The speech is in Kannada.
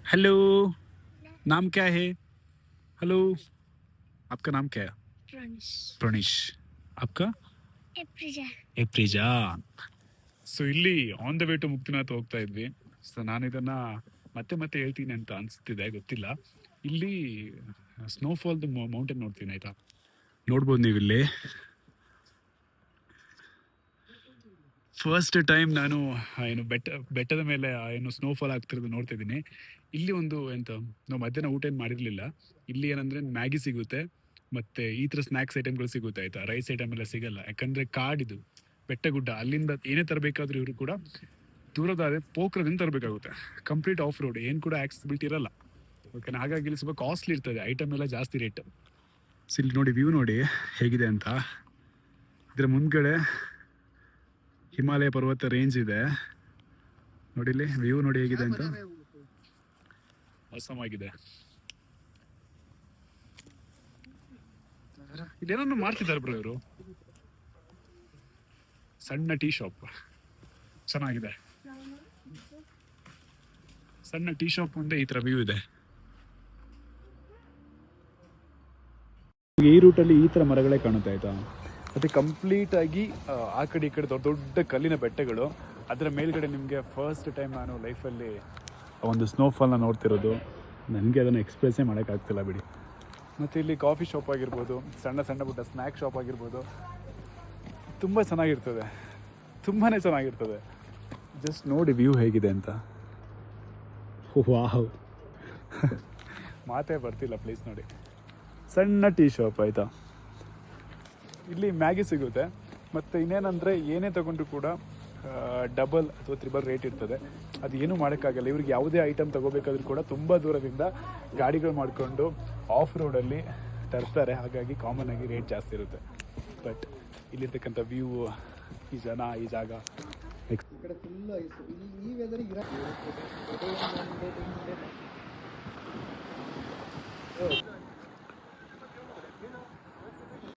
हेलो, नाम क्या है? हेलो, आपका नाम क्या है? Promise. ಪ್ರಣೀಶ್. आपका? Eprija. ಎಪ್ರಿಜಾ. ಸೊ ಇಲ್ಲಿ ಆನ್ ದ ವೇ ಟು ಮುಕ್ತಿನಾಥ್ ಹೋಗ್ತಾ ಇದ್ವಿ. ಸೊ ನಾನು ಇದನ್ನ ಮತ್ತೆ ಮತ್ತೆ ಹೇಳ್ತೀನಿ ಅಂತ ಅನ್ಸ್ತಿದೆ, ಗೊತ್ತಿಲ್ಲ. ಇಲ್ಲಿ ಸ್ನೋಫಾಲ್ದು ಮೌಂಟೇನ್ ನೋಡ್ತೀನಿ, ಆಯ್ತಾ? ನೋಡ್ಬೋದು ನೀವು ಇಲ್ಲಿ. ಫಸ್ಟ್ ಟೈಮ್ ನಾನು ಏನು ಬೆಟ್ಟದ ಮೇಲೆ ಏನು ಸ್ನೋಫಾಲ್ ಆಗ್ತಿರೋದು ನೋಡ್ತಾ ಇದ್ದೀನಿ. ಇಲ್ಲಿ ಒಂದು ಎಂತ, ನಾವು ಮಧ್ಯಾಹ್ನ ಊಟ ಏನು ಮಾಡಿರಲಿಲ್ಲ. ಇಲ್ಲಿ ಏನಂದರೆ ಮ್ಯಾಗಿ ಸಿಗುತ್ತೆ, ಮತ್ತು ಈ ಥರ ಸ್ನ್ಯಾಕ್ಸ್ ಐಟಮ್ಗಳು ಸಿಗುತ್ತೆ, ಆಯಿತಾ? ರೈಸ್ ಐಟಮ್ ಎಲ್ಲ ಸಿಗಲ್ಲ, ಯಾಕಂದರೆ ಕಾಡಿದು ಬೆಟ್ಟ ಗುಡ್ಡ. ಅಲ್ಲಿಂದ ಏನೇ ತರಬೇಕಾದ್ರೂ ಇವರು ಕೂಡ ದೂರದ ಪೋಖ್ರದಿಂದ ತರಬೇಕಾಗುತ್ತೆ. ಕಂಪ್ಲೀಟ್ ಆಫ್ ರೋಡ್, ಏನು ಕೂಡ ಆಕ್ಸೆಸಿಬಿಲಿಟಿ ಇರಲ್ಲ. ಓಕೆನಾ? ಹಾಗಾಗಿ ಇಲ್ಲಿ ಸ್ವಲ್ಪ ಕಾಸ್ಟ್ಲಿ ಇರ್ತದೆ, ಐಟಮ್ ಎಲ್ಲ ಜಾಸ್ತಿ ರೇಟ್. ಸೊ ಇಲ್ಲಿ ನೋಡಿ, ವ್ಯೂ ನೋಡಿ ಹೇಗಿದೆ ಅಂತ. ಇದರ ಮುಂದ್ಗಡೆ ಹಿಮಾಲಯ ಪರ್ವತ ರೇಂಜ್ ಇದೆ ನೋಡಿ. ಇಲ್ಲಿ ವ್ಯೂ ನೋಡಿ ಹೇಗಿದೆ ಅಂತ, ಆಗಿದೆ. ಇಲ್ಲೇನೋ ಮಾಡ್ತಿದ್ದಾರೆ ಬ್ರೋ ಇವರು. ಸಣ್ಣ ಟೀ ಶಾಪ್ ಚೆನ್ನಾಗಿದೆ. ಸಣ್ಣ ಟೀ ಶಾಪ್ ಮುಂದೆ ಈ ತರ ವ್ಯೂ ಇದೆ. ಈ ರೂಟಲ್ಲಿ ಈ ತರ ಮರಗಳೇ ಕಾಣುತ್ತೆ, ಆಯ್ತಾ? ಮತ್ತೆ ಕಂಪ್ಲೀಟ್ ಆಗಿ ಆ ಕಡೆ ಈ ಕಡೆ ದೊಡ್ಡ ದೊಡ್ಡ ಕಲ್ಲಿನ ಬೆಟ್ಟಗಳು. ಅದರ ಮೇಲ್ಗಡೆ ನಿಮಗೆ ಫಸ್ಟ್ ಟೈಮ್ ನಾನು ಲೈಫಲ್ಲಿ ಒಂದು ಸ್ನೋಫಾಲ್ನ ನೋಡ್ತಿರೋದು. ನನಗೆ ಅದನ್ನು ಎಕ್ಸ್ಪ್ರೆಸ್ಸೇ ಮಾಡೋಕ್ಕಾಗ್ತಿಲ್ಲ ಬಿಡಿ. ಮತ್ತು ಇಲ್ಲಿ ಕಾಫಿ ಶಾಪ್ ಆಗಿರ್ಬೋದು, ಸಣ್ಣ ಸಣ್ಣ ಪುಟ್ಟ ಸ್ನ್ಯಾಕ್ ಶಾಪ್ ಆಗಿರ್ಬೋದು, ತುಂಬ ಚೆನ್ನಾಗಿರ್ತದೆ, ತುಂಬಾ ಚೆನ್ನಾಗಿರ್ತದೆ. ಜಸ್ಟ್ ನೋಡಿ ವ್ಯೂ ಹೇಗಿದೆ ಅಂತ. ವಾವ್, ಮಾತೇ ಬರ್ತಿಲ್ಲ ಪ್ಲೀಸ್ ನೋಡಿ. ಸಣ್ಣ ಟೀ ಶಾಪ್, ಆಯಿತಾ? ಇಲ್ಲಿ ಮ್ಯಾಗಿ ಸಿಗುತ್ತೆ. ಮತ್ತು ಇನ್ನೇನಂದರೆ ಏನೇ ತಗೊಂಡ್ರು ಕೂಡ ಡಬಲ್ ಅಥವಾ ತ್ರಿಬಲ್ ರೇಟ್ ಇರ್ತದೆ. ಅದು ಏನೂ ಮಾಡೋಕ್ಕಾಗಲ್ಲ. ಇವ್ರಿಗೆ ಯಾವುದೇ ಐಟಮ್ ತೊಗೋಬೇಕಾದ್ರೂ ಕೂಡ ತುಂಬ ದೂರದಿಂದ ಗಾಡಿಗಳು ಮಾಡಿಕೊಂಡು ಆಫ್ ರೋಡಲ್ಲಿ ತರ್ತಾರೆ. ಹಾಗಾಗಿ ಕಾಮನ್ ಆಗಿ ರೇಟ್ ಜಾಸ್ತಿ ಇರುತ್ತೆ. ಬಟ್ ಇಲ್ಲಿರ್ತಕ್ಕಂಥ ವ್ಯೂ, ಈ ಜನ, ಈ ಜಾಗ ಈ